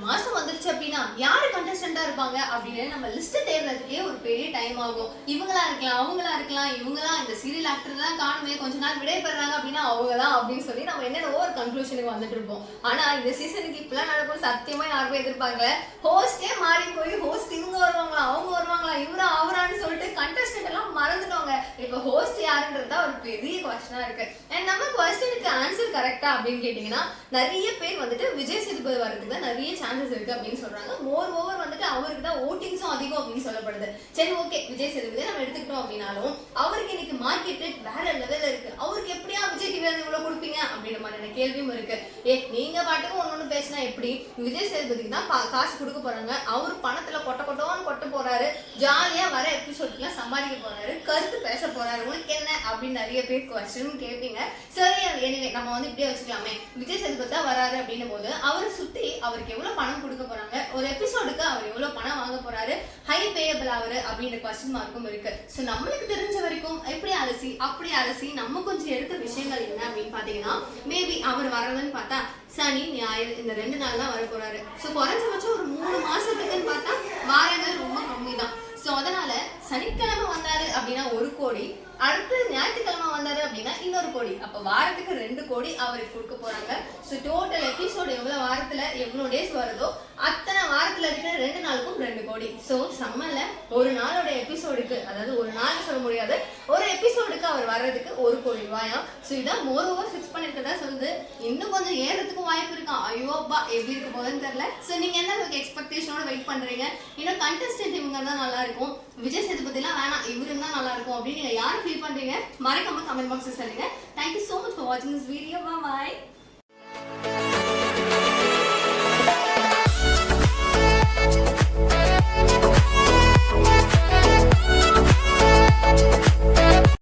மாசம் வந்துருச்சு அப்படின்னா யாரு கண்டஸ்டண்டா இருப்பாங்க அப்படின்னு நம்ம லிஸ்ட் தேடுறதுக்கே ஒரு பெரிய டைம் ஆகும். இவங்களா இருக்கலாம், அவங்களா இருக்கலாம், இவங்களா இந்த சீரியல் ஆக்டர் தான் காணுமே கொஞ்ச நாள் விடைபெறாங்க அப்படின்னா அவங்கதான் அப்படின்னு சொல்லி நம்ம என்னென்ன ஒரு கன்க்ளூஷனுக்கு வந்துட்டு இருப்போம். ஆனா இந்த சீசனுக்கு இப்பெல்லாம் நடக்கும் சத்தியமா யாருமே எதிர்பார்க்கல. ஹோஸ்டே மாறி போய் ஹோஸ்ட் இவங்க வருவாங்களா அவங்க வருவாங்களா இவரா அவரான்னு சொல்லிட்டு கண்டஸ்டன்ட் எல்லாம் மறந்துடுவாங்க. இப்ப ஹோஸ்ட் யாருன்றதா ஒரு பெரிய கொஸ்டினா இருக்கு. அண்ட் நம்ம கொஸ்டினுக்கு ஆன்சர் கரெக்டா அப்படின்னு கேட்டீங்கன்னா நிறைய பேர் வந்துட்டு விஜய் சேதுபதி வரதுக்கு தான் நிறைய சான்சஸ் இருக்கு அப்படின்னு சொல்றாங்க. மோர் ஓவர் வந்துட்டு அவருக்கு தான் ஓட்டிங்ஸும் அதிகம் அப்படின்னு சொல்லப்படுது. சரி ஓகே, விஜய் சேதுபதி நம்ம எடுத்துக்கிட்டோம் அப்படின்னாலும் அவருக்கு இன்னைக்கு மார்க்கெட் ரேட் வேற லெவல்ல இருக்கு. அவருக்கு எப்படியா விஜய் டிவி இவ்வளவு கொடுப்பீங்க அப்படின்ற மாதிரியான கேள்வியும் இருக்கு. நீங்க பாட்டுக்கு ஒன்னொன்னு பேசினா எப்படி? விஜய் சேதுபதிக்கு தான் காசு கொடுக்க போறாங்க. அவரு பணத்துல கொட்டோன்னு கொட்ட போறாரு. ஜாலியா வர எபிசோட்லாம் சம்பாதிக்க போறாரு. கருத்து பேச போறாரு. உங்களுக்கு என்ன அப்படின்னு நிறைய பேர் கொஸ்டின் கேட்பீங்க. சரி, எனிவே நம்ம வந்து இப்படியே வச்சுக்கலாமே. விஜய் சேதுபதி தான் வராரு அப்படின்னும் போது அவரை சுத்தி அவருக்கு எவ்வளவு பணம் கொடுக்க போறாங்க, ஒரு எபிசோடுக்கு அவர் எவ்வளவு பணம் வாங்க போறாரு, ஹை பேயபிள் அவரு அப்படின்ற கொஸ்டின் மார்க்கும் இருக்கு. சோ நம்மளுக்கு தெரிஞ்ச வரைக்கும் எப்படி அலசி அப்படி அலசி நம்ம கொஞ்சம் எடுத்த விஷயங்கள் என்ன அப்படின்னு பாத்தீங்கன்னா, மேபி அவர் வர்றதுன்னு பார்த்தா சனி ஞாயிறு இந்த 2 நாள் தான் வர போறாரு. சோ குறைஞ்சபட்சம் ஒரு 3 மாசத்துக்குன்னு பார்த்தா வாரங்கள் ரொம்ப கம்மி தான். சோ அதனால சனிக்கிழமை வந்தாரு அப்படின்னா 1 கோடி, அடுத்து ஞாயிற்றுக்கிழமை வந்தாரு அப்படின்னா இன்னொரு கோடி. அப்ப வாரத்துக்கு 2 கோடி அவருக்கு கொடுக்க போறாங்க. சோ டோட்டல் எபிசோடு எவ்வளவு வாரத்துல எவ்வளவு டேஸ் வருதோ அத்தனை வாரத்துல இருக்கிற 2 நாளுக்கும் 2 கோடி. சோ சம்மல்ல ஒரு நாளோட எபிசோடுக்கு, அதாவது ஒரு நாள் சொல்ல முடியாது, ஒரு எபிசோடுக்கு அவர் வர்றதுக்கு 1 கோடி ரூபாயா. சோ இதான் மோர் ஓவர் ஃபிக்ஸ் பண்ணிருக்கதா சொல்லுது. இன்னும் கொஞ்சம் ஏறதுக்கும் வாய்ப்பு இருக்கா. ஐயோப்பா எப்படி இருக்க போதுன்னு தெரியல. சோ நீங்க எந்த அளவுக்கு எக்ஸ்பெக்டேஷனோட வெயிட் பண்றீங்க? இன்னும் கண்டஸ்டன்ட் இவங்க தான் நல்லா இருக்கும், விஜய் சேதுபதி எல்லாம் வேணாம் இவரு தான் நல்லா இருக்கும் அப்படின்னு நீங்க யாரும் ஃபீல் பண்றீங்க? மறக்காம கமெண்ட் பாக்ஸ்ல சொல்லுங்க. Thank you so much for watching this video. Bye bye.